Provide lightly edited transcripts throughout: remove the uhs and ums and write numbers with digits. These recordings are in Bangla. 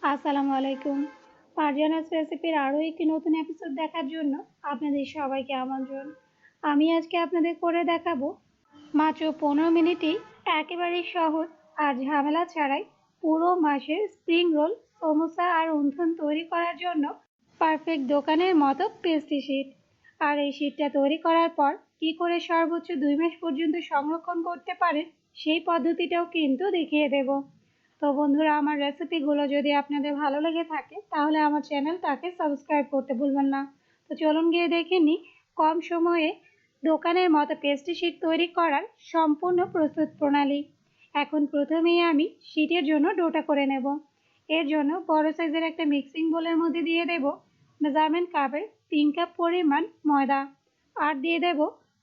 আসসালামু আলাইকুম। ফারজানাস রেসিপির আরও একটি নতুন এপিসোড দেখার জন্য আপনাদের সবাইকে আমন্ত্রণ। আমি আজকে আপনাদের করে দেখাবো মাত্র 15 মিনিটেই একেবারেই সহজ আর ঝামেলা ছাড়াই পুরো মাসের স্প্রিং রোল, সমোসা আর অনথন তৈরি করার জন্য পারফেক্ট দোকানের মতো পেস্ট্রি শিট। আর এই শিটটা তৈরি করার পর কি করে সর্বোচ্চ 2 মাস পর্যন্ত সংরক্ষণ করতে পারেন সেই পদ্ধতিটাও কিন্তু দেখিয়ে দেব। তো বন্ধুরা, আমার রেসিপিগুলো যদি আপনাদের ভালো লেগে থাকে তাহলে আমার চ্যানেলটাকে সাবস্ক্রাইব করতে ভুলবেন না। তো চলুন গিয়ে দেখে নিই কম সময়ে দোকানের মতো পেস্ট্রি শিট তৈরি করার সম্পূর্ণ প্রস্তুত প্রণালী। এখন প্রথমেই আমি শিটের জন্য ডোটা করে নেব। এর জন্য বড় সাইজের একটা মিক্সিং বোলের মধ্যে দিয়ে দেব মেজারমেন্ট কাপের 3 কাপ পরিমাণ ময়দা, আর দিয়ে দেব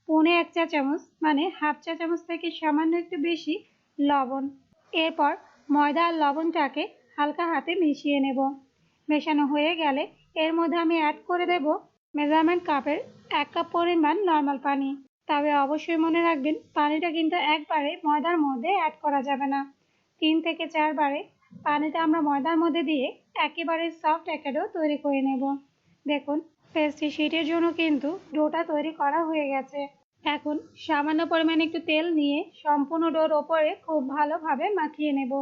1.5 চা চামচ মানে হাফ চা চামচ থেকে সামান্য একটু বেশি লবণ। এরপর ময়দা আর লবণটাকে হালকা হাতে মিশিয়ে নেব। মেশানো হয়ে গেলে এর মধ্যে আমি অ্যাড করে দেব মেজারমেন্ট কাপের 1 কাপ পরিমাণ নর্মাল পানি। তবে অবশ্যই মনে রাখবেন পানিটা কিন্তু একবারে ময়দার মধ্যে অ্যাড করা যাবে না। 3 থেকে 4 বারে পানিটা আমরা ময়দার মধ্যে দিয়ে একেবারে সফট একটা ডো তৈরি করে নেব। দেখুন, পেস্ট্রি শিটের জন্য কিন্তু ডোটা তৈরি করা হয়ে গেছে। এখন সামান্য পরিমাণে একটু তেল নিয়ে সম্পূর্ণ ডোর ওপরে খুব ভালোভাবে মাখিয়ে নেব।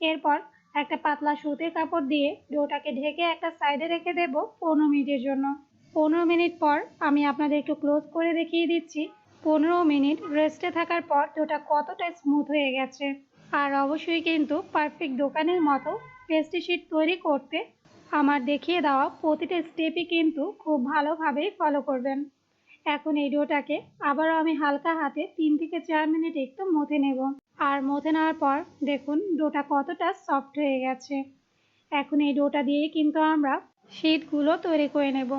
এরপর একটা পাতলা সুতির কাপড় দিয়ে ডোটাকে ঢেকে একটা সাইডে রেখে দেব 15 মিনিটের জন্য। 15 মিনিট পর আমি আপনাদের একটু ক্লোজ করে দেখিয়ে দিচ্ছি 15 মিনিট রেস্টে থাকার পর ডোটা কতটা স্মুথ হয়ে গেছে। আর অবশ্যই কিন্তু পারফেক্ট দোকানের মতো পেস্ট্রি শিট তৈরি করতে আমার দেখিয়ে দেওয়া প্রতিটা স্টেপই কিন্তু খুব ভালোভাবে ফলো করবেন। এখন এই ডোটাকে আবারও আমি হালকা হাতে 3 থেকে 4 মিনিট একটু মথে নেব। আর মথে নেওয়ার পর দেখুন ডোটা কতটা সফট হয়ে গেছে। এখন এই ডোটা দিয়ে কিন্তু আমরা শিটগুলো তৈরি করে নেব।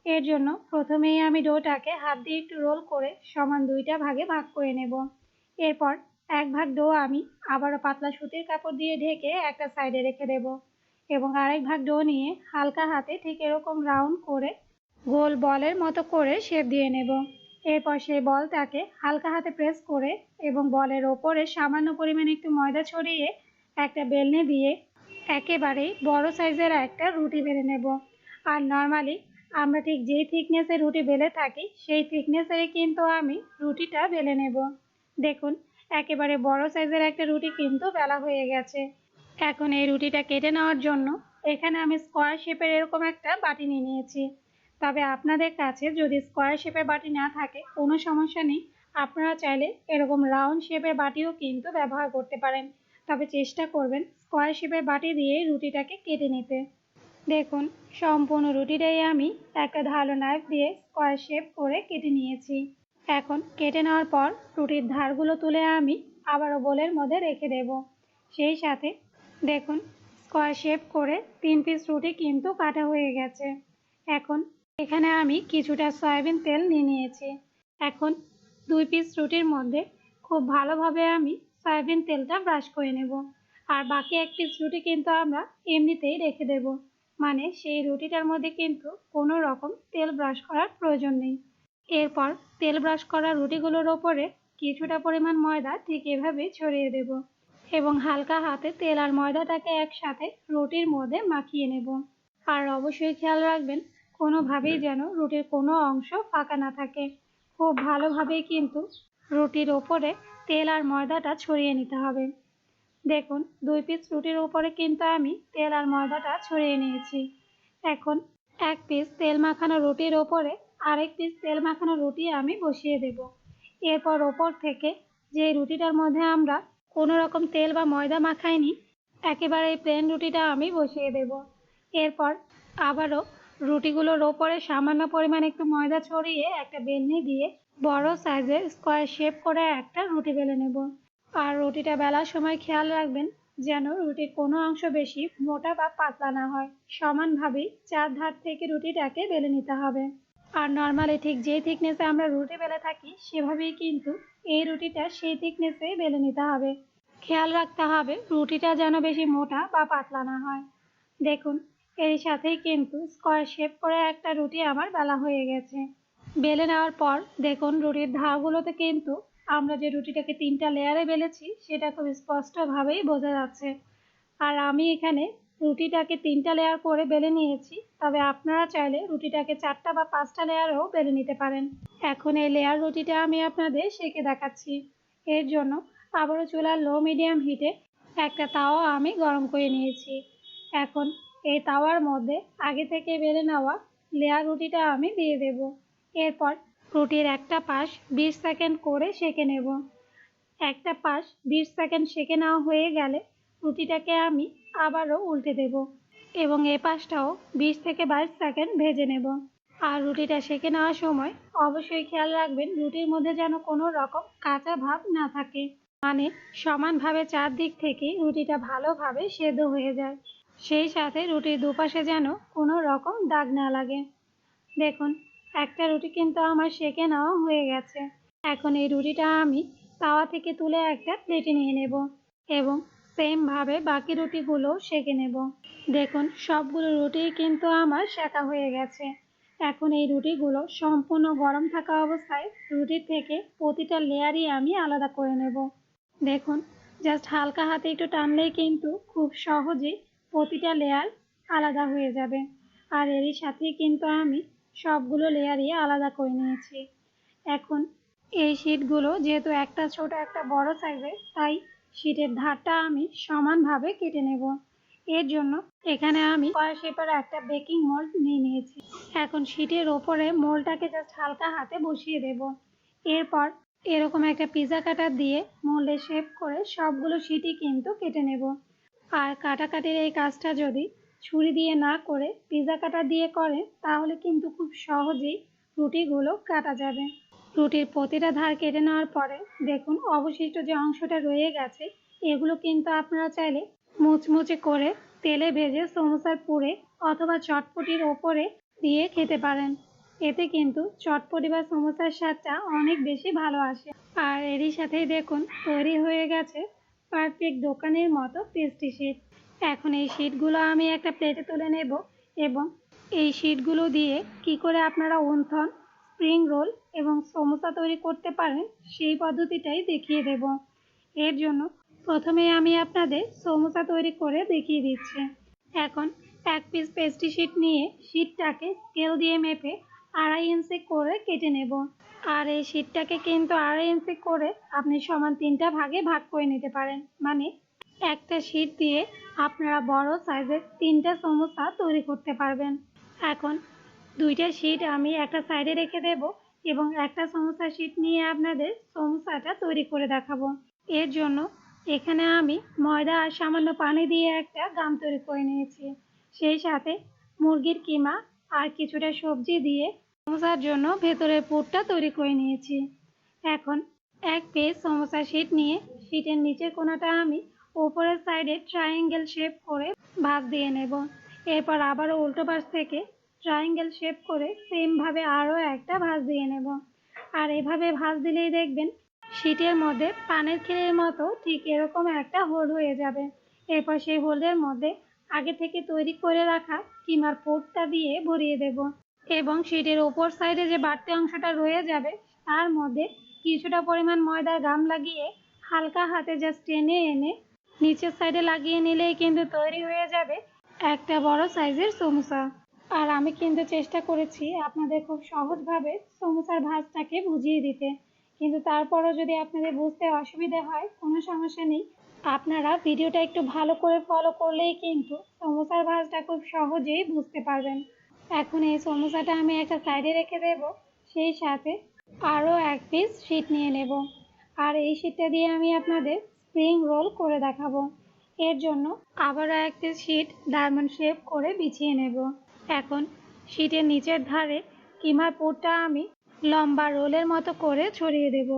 এর জন্য প্রথমেই আমি ডোটাকে হাত দিয়ে একটু রোল করে সমান 2টা ভাগে ভাগ করে নেব। এরপর 1 ভাগ ডো আমি আবারও পাতলা সুতির কাপড় দিয়ে ঢেকে একটা সাইডে রেখে দেব এবং আরেক ভাগ ডো নিয়ে হালকা হাতে ঠিক এরকম রাউন্ড করে গোল বলের মতো করে শেপ দিয়ে নেব। এরপর সেই বলটাকে হালকা হাতে প্রেস করে এবং বলের ওপরে সামান্য পরিমাণে একটু ময়দা ছড়িয়ে একটা বেলনি দিয়ে একেবারেই বড় সাইজের একটা রুটি বেলে নেব। আর নর্মালি আমরা ঠিক যেই থিকনেসের রুটি বেলে থাকি সেই থিকনেসেরই কিন্তু আমি রুটিটা বেলে নেব। দেখুন, একেবারে বড় সাইজের একটা রুটি কিন্তু বেলা হয়ে গেছে। এখন এই রুটিটা কেটে নেওয়ার জন্য এখানে আমি স্কোয়ার শেপের এরকম একটা বাটি নিয়ে নিয়েছি। তবে আপনাদের কাছে যদি স্কোয়ার শেপের বাটি না থাকে কোনো সমস্যা নেই, আপনারা চাইলে এরকম রাউন্ড শেপের বাটিও কিন্তু ব্যবহার করতে পারেন। তবে চেষ্টা করবেন স্কোয়ার শেপের বাটি দিয়ে রুটিটাকে কেটে নিতে। দেখুন, সম্পূর্ণ রুটিটাই আমি একটা ধারালো নাইফ দিয়ে স্কোয়ার শেপ করে কেটে নিয়েছি। এখন কেটে নেওয়ার পর রুটির ধারগুলো তুলে আমি আবারও বোলের মধ্যে রেখে দেব। সেই সাথে দেখুন, স্কোয়ার শেপ করে 3 পিস রুটি কিন্তু কাটা হয়ে গেছে। এখন এখানে আমি কিছুটা সয়াবিন তেল নিয়ে নিয়েছি। এখন 2 পিস রুটির মধ্যে খুব ভালোভাবে আমি সয়াবিন তেলটা ব্রাশ করে নেব। আর বাকি 1 পিস রুটি কিন্তু আমরা এমনিতেই রেখে দেব, মানে সেই রুটিটার মধ্যে কিন্তু কোনো রকম তেল ব্রাশ করার প্রয়োজন নেই। এরপর তেল ব্রাশ করা রুটিগুলোর ওপরে কিছুটা পরিমাণ ময়দা ঠিক এভাবে ছড়িয়ে দেব এবং হালকা হাতে তেল আর ময়দাটাকে একসাথে রুটির মধ্যে মাখিয়ে নেব। আর অবশ্যই খেয়াল রাখবেন কোনোভাবেই যেন রুটির কোনো অংশ ফাঁকা না থাকে। খুব ভালোভাবেই কিন্তু রুটির ওপরে তেল আর ময়দাটা ছড়িয়ে নিতে হবে। দেখুন, 2 পিস রুটির উপরে কিন্তু আমি তেল আর ময়দাটা ছড়িয়ে নিয়েছি। এখন 1 পিস তেল মাখানো রুটির ওপরে আরেক পিস তেল মাখানো রুটি আমি বসিয়ে দেব। এরপর ওপর থেকে যে রুটিটার মধ্যে আমরা কোনো রকম তেল বা ময়দা মাখাইনি একেবারে এই প্লেন রুটিটা আমি বসিয়ে দেব। এরপর আবারও রুটিগুলোর ওপরে সামান্য পরিমাণ একটু ময়দা ছড়িয়ে একটা বেলনি দিয়ে বড় সাইজের স্কোয়ার শেপ করে একটা রুটি বেলে নেব। আর রুটিটা বেলার সময় খেয়াল রাখবেন যেন রুটির কোনো অংশ বেশি মোটা বা পাতলা না হয়। সমানভাবেই 4 ধার থেকে রুটিটাকে বেলে নিতে হবে। আর নর্মালি ঠিক যেই থিকনেসে আমরা রুটি বেলে থাকি সেভাবেই কিন্তু এই রুটিটা সেই থিকনেসেই বেলে নিতে হবে। খেয়াল রাখতে হবে রুটিটা যেন বেশি মোটা বা পাতলা না হয়। দেখুন, এর সাথেই কিন্তু স্কোয়ার শেপ করে একটা রুটি আমার বেলা হয়ে গেছে। বেলে নেওয়ার পর দেখুন রুটির ধারগুলোতে কিন্তু আমরা যে রুটিটাকে 3টা লেয়ারে বেলেছি সেটা খুব স্পষ্টভাবেই বোঝা যাচ্ছে। আর আমি এখানে রুটিটাকে 3টা লেয়ার করে বেলে নিয়েছি, তবে আপনারা চাইলে রুটিটাকে 4টা বা 5টা লেয়ারও বেলে নিতে পারেন। এখন এই লেয়ার রুটিটা আমি আপনাদের সেঁকে দেখাচ্ছি। এর জন্য আবারও চুলার লো মিডিয়াম হিটে একটা তাওয়া আমি গরম করে নিয়েছি। এখন এই তাওয়ার মধ্যে আগে থেকে বেলে নেওয়া লেয়ার রুটিটা আমি দিয়ে দেব। এরপর রুটির একটা পাশ 20 সেকেন্ড করে সেঁকে নেব। একটা পাশ 20 সেকেন্ড সেঁকে নেওয়া হয়ে গেলে রুটিটাকে আমি আবারও উল্টে দেব এবং এ পাশটাও 20 থেকে 22 সেকেন্ড ভেজে নেব। আর রুটিটা সেঁকে নেওয়ার সময় অবশ্যই খেয়াল রাখবেন রুটির মধ্যে যেন কোনো রকম কাঁচা ভাব না থাকে, মানে সমানভাবে চারদিক থেকে রুটিটা ভালোভাবে সেদ্ধ হয়ে যায়। সেই সাথে রুটির দুপাশে যেন কোনো রকম দাগ না লাগে। দেখুন, একটা রুটি কিন্তু আমার সেঁকে নেওয়া হয়ে গেছে। এখন এই রুটিটা আমি তাওয়া থেকে তুলে একটা প্লেটে নিয়ে নেব এবং সেমভাবে বাকি রুটিগুলো সেঁকে নেব। দেখুন, সবগুলো রুটিই কিন্তু আমার সেঁকা হয়ে গেছে। এখন এই রুটিগুলো সম্পূর্ণ গরম থাকা অবস্থায় রুটির থেকে প্রতিটা লেয়ারই আমি আলাদা করে নেব। দেখুন, জাস্ট হালকা হাতে একটু টানলেই কিন্তু খুব সহজেই প্রতিটা লেয়ার আলাদা হয়ে যাবে। আর এরই সাথেই কিন্তু আমি সবগুলো লেয়ারই আলাদা করে নিয়েছি। এখন এই শীটগুলো যেহেতু একটা ছোট একটা বড় সাইজের, তাই শীটের ধারটা আমি সমানভাবে কেটে নেব। এর জন্য এখানে আমি স্কয়ার শেপের একটা বেকিং মোল্ড নিয়ে নিয়েছি। এখন শীটের ওপরে মোল্ডটাকে জাস্ট হালকা হাতে বসিয়ে দেব। এরপর এরকম একটা পিৎজা কাটার দিয়ে মোল্ডে শেপ করে সবগুলো শীটই কিন্তু কেটে নেব। আর কাটাকাটির এই কাজটা যদি ছুরি দিয়ে না করে পিৎজা কাটার দিয়ে করেন তাহলে কিন্তু খুব সহজেই রুটিগুলো কাটা যাবে। রুটির প্রতিটা ধার কেটে নেওয়ার পরে দেখুন অবশিষ্ট যে অংশটা রয়ে গেছে, এগুলো কিন্তু আপনারা চাইলে মুচমুচে করে তেলে ভেজে সমোসার পুরে অথবা চটপটির ওপরে দিয়ে খেতে পারেন। এতে কিন্তু চটপটি বা সমোসার স্বাদটা অনেক বেশি ভালো আসে। আর এরই সাথেই দেখুন তৈরি হয়ে গেছে পারফেক্ট দোকানের মতো টেস্টি শীট। এখন এই শীটগুলো আমি একটা প্লেটে তুলে নেব এবং এই শীটগুলো দিয়ে কি করে আপনারা অনথন, স্প্রিং রোল এবং সমোসা তৈরি করতে পারেন সেই পদ্ধতিটাই দেখিয়ে দেব। এর জন্য প্রথমে আমি আপনাদের সমোসা তৈরি করে দেখিয়ে দিচ্ছি। এখন এক পিস পেস্ট্রি শীট নিয়ে শীটটাকে স্কেল দিয়ে মেপে 2.5 ইঞ্চি করে কেটে নেব। আর এই শীটটাকে কিন্তু 2.5 ইঞ্চি করে আপনি সমান 3টা ভাগে ভাগ করে নিতে পারেন, মানে একটা শীট দিয়ে আপনারা বড় সাইজের 3টা সমোসা তৈরি করতে পারবেন। এখন 2টা শীট আমি একটা সাইডে রেখে দেব এবং একটা সমোসা শীট নিয়ে আপনাদের সমোসাটা তৈরি করে দেখাবো। এর জন্য এখানে আমি ময়দা আর সামান্য পানি দিয়ে একটা গাম তৈরি করে নিয়েছি। সেই সাথে মুরগির কিমা আর কিছুটা সবজি দিয়ে সমোসার জন্য ভেতরের পুরটা তৈরি করে নিয়েছি। এখন এক পিস সমোসা শীট নিয়ে শীটের নিচের কোণাটা আমি উপরের সাইডে ট্রায়াঙ্গেল শেপ করে ভাঁজ দিয়ে নেব। এরপর আবারও উল্টো পাশ থেকে ট্রায়াঙ্গেল শেপ করে সেমভাবে আরও একটা ভাঁজ দিয়ে নেব। আর এভাবে ভাঁজ দিলেই দেখবেন শীটের মধ্যে পানের খিলির মতো ঠিক এরকম একটা হোল হয়ে যাবে। এরপর সেই হোলের মধ্যে আগে থেকে তৈরি করে রাখা কিমার পুরটা দিয়ে ভরিয়ে দেব এবং শীটের ওপর সাইডে যে বাড়তি অংশটা রয়ে যাবে তার মধ্যে কিছুটা পরিমাণ ময়দার গাম লাগিয়ে হালকা হাতে জাস্ট টেনে এনে নিচের সাইডে লাগিয়ে নিলেই কিন্তু তৈরি হয়ে যাবে একটা বড় সাইজের সমোসা। আর আমি কিন্তু চেষ্টা করেছি আপনাদের খুব সহজভাবে সমোসার ভাঁজটাকে বুঝিয়ে দিতে, কিন্তু তারপরও যদি আপনাদের বুঝতে অসুবিধা হয় কোনো সমস্যা নেই, আপনারা ভিডিওটা একটু ভালো করে ফলো করলেই কিন্তু সমোসার ভাঁজটা খুব সহজেই বুঝতে পারবেন। এখন এই সমোসাটা আমি একটা সাইডে রেখে দেব, সেই সাথে আরও এক পিস শীট নিয়ে নেব। আর এই শীটটা দিয়ে আমি আপনাদের স্প্রিং রোল করে দেখাবো। এর জন্য আবারও এক পিস শীট ডায়মন্ড শেপ করে বিছিয়ে নেব। এখন শীটের নিচের ধারে কিমার পুরটা আমি লম্বা রোলের মতো করে ছড়িয়ে দেব।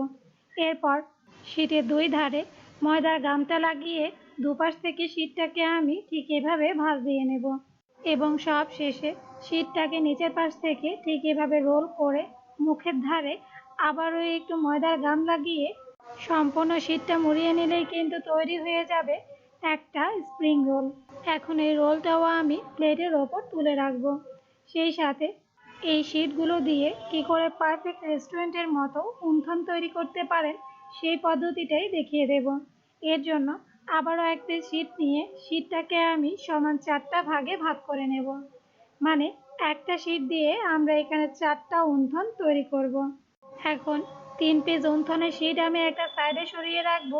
এরপর শীটের দুই ধারে ময়দার গামটা লাগিয়ে দুপাশ থেকে শীটটাকে আমি ঠিক এভাবে ভাঁজ দিয়ে নেব এবং সব শেষে শীটটাকে নিচের পাশ থেকে ঠিক এভাবে রোল করে মুখের ধারে আবারও একটু ময়দার গাম লাগিয়ে সম্পূর্ণ শীটটা মুড়িয়ে নিলেই কিন্তু তৈরি হয়ে যাবে একটা স্প্রিং রোল। এখন এই রোলটাও আমি প্লেটের ওপর তুলে রাখবো। সেই সাথে এই শীটগুলো দিয়ে কি করে পারফেক্ট রেস্টুরেন্টের মতো উনথন তৈরি করতে পারেন সেই পদ্ধতিটাই দেখিয়ে দেব। এর জন্য আবারও একটা শীট নিয়ে শীটটাকে আমি সমান 4টা ভাগে ভাগ করে নেব। মানে একটা শীট দিয়ে আমরা এখানে 4টা অনথন তৈরি করব। এখন 3 পিস অনথনের শীট আমি একটা সাইডে সরিয়ে রাখবো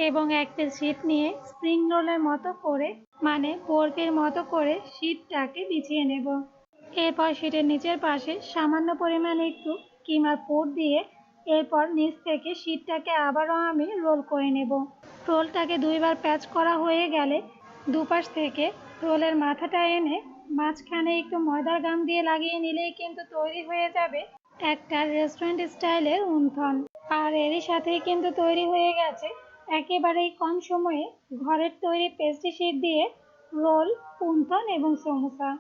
এবং এক পিস শীট নিয়ে স্প্রিং রোলের মতো করে মানে বরফির মতো করে শীটটাকে বিছিয়ে নেব। এরপর শীটের নিচের পাশে সামান্য পরিমাণে একটু কিমার পুর দিয়ে এরপর নিচ থেকে শীটটাকে আবারও আমি রোল করে নেব। রোলটাকে 2বার প্যাচ করা হয়ে গেলে দুপাশ থেকে রোলের মাথাটা এনে মাঝখানে একটু ময়দার গাম দিয়ে লাগিয়ে নিলেই কিন্তু তৈরি হয়ে যাবে একটা রেস্টুরেন্ট স্টাইলের অনথন। আর এরই সাথেই কিন্তু তৈরি হয়ে গেছে একেবারেই কম সময়ে ঘরের তৈরি পেস্ট্রি শীট দিয়ে রোল, অনথন এবং সমোসা।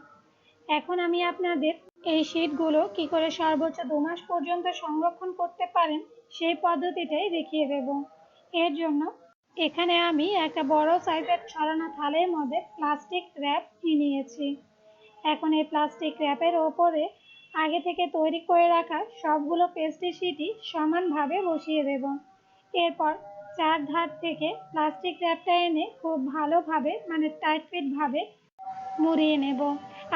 এখন আমি আপনাদের এই শীটগুলো কি করে সর্বোচ্চ 2 মাস পর্যন্ত সংরক্ষণ করতে পারেন সেই পদ্ধতিটাই দেখিয়ে দেব। এর জন্য এখানে আমি একটা বড় সাইজের ছড়ানো থালের মধ্যে প্লাস্টিক র্যাপ নিয়েছি। এখন এই প্লাস্টিক র্যাপের ওপরে আগে থেকে তৈরি করে রাখা সবগুলো পেস্ট্রি শীটই সমানভাবে বসিয়ে দেব। এরপর 4 ধার থেকে প্লাস্টিক র্যাপটা এনে খুব ভালোভাবে মানে টাইট ফিট ভাবে মুড়িয়ে নেব।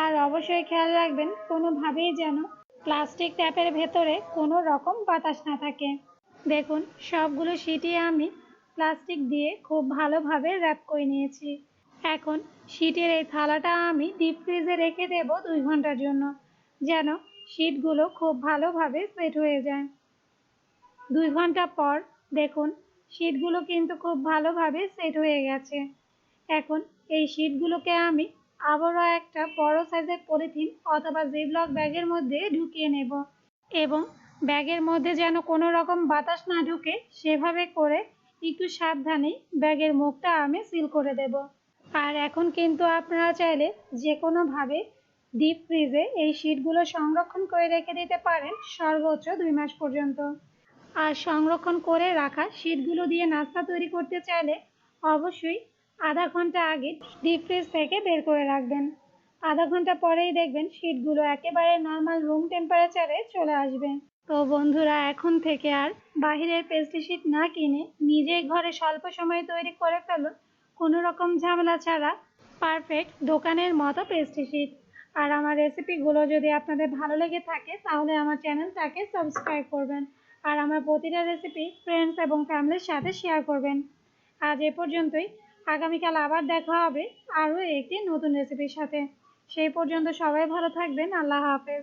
আর অবশ্যই খেয়াল রাখবেন কোনোভাবেই যেন প্লাস্টিক ট্যাপের ভেতরে কোনো রকম বাতাস না থাকে। দেখুন সবগুলো শীটই আমি প্লাস্টিক দিয়ে খুব ভালোভাবে র্যাপ করে নিয়েছি। এখন শীটের এই থালাটা আমি ডিপ ফ্রিজে রেখে দেব 2 ঘন্টার জন্য, যেন শীটগুলো খুব ভালোভাবে সেট হয়ে যায়। 2 ঘন্টা পর দেখুন শীটগুলো কিন্তু খুব ভালোভাবে সেট হয়ে গেছে। এখন এই শীটগুলোকে আমি আবারও একটা বড় সাইজের পলিথিন অথবা জিপলক ব্যাগের মধ্যে ঢুকিয়ে নেব এবং ব্যাগের মধ্যে যেন কোনো রকম বাতাস না ঢুকে সেভাবে করে একটু সাবধানে ব্যাগের মুখটা আমি সিল করে দেব। আর এখন কিন্তু আপনারা চাইলে যে কোনোভাবে ডিপ ফ্রিজে এই শীটগুলো সংরক্ষণ করে রেখে দিতে পারেন সর্বোচ্চ 2 মাস পর্যন্ত। আর সংরক্ষণ করে রাখা শীটগুলো দিয়ে নাস্তা তৈরি করতে চাইলে অবশ্যই আধা ঘন্টা আগে ডিপ ফ্রিজ থেকে বের করে রাখবেন। আধা ঘন্টা পরেই দেখবেন শীটগুলো একেবারে নর্মাল রুম টেম্পারেচারে চলে আসবে। তো বন্ধুরা এখন থেকে আর বাহিরের পেস্ট্রি শীট না কিনে নিজেই ঘরে স্বল্প সময়ে তৈরি করে ফেলুন কোনো রকম ঝামেলা ছাড়া পারফেক্ট দোকানের মতো পেস্ট্রি শীট। আর আমার রেসিপিগুলো যদি আপনাদের ভালো লেগে থাকে তাহলে আমার চ্যানেলটাকে সাবস্ক্রাইব করবেন আর আমার প্রতিটা রেসিপি ফ্রেন্ডস এবং ফ্যামিলির সাথে শেয়ার করবেন। আজ এ পর্যন্তই। আগামীকাল আবার দেখা হবে আরও একটি নতুন রেসিপির সাথে। সেই পর্যন্ত সবাই ভালো থাকবেন। আল্লাহ হাফেজ।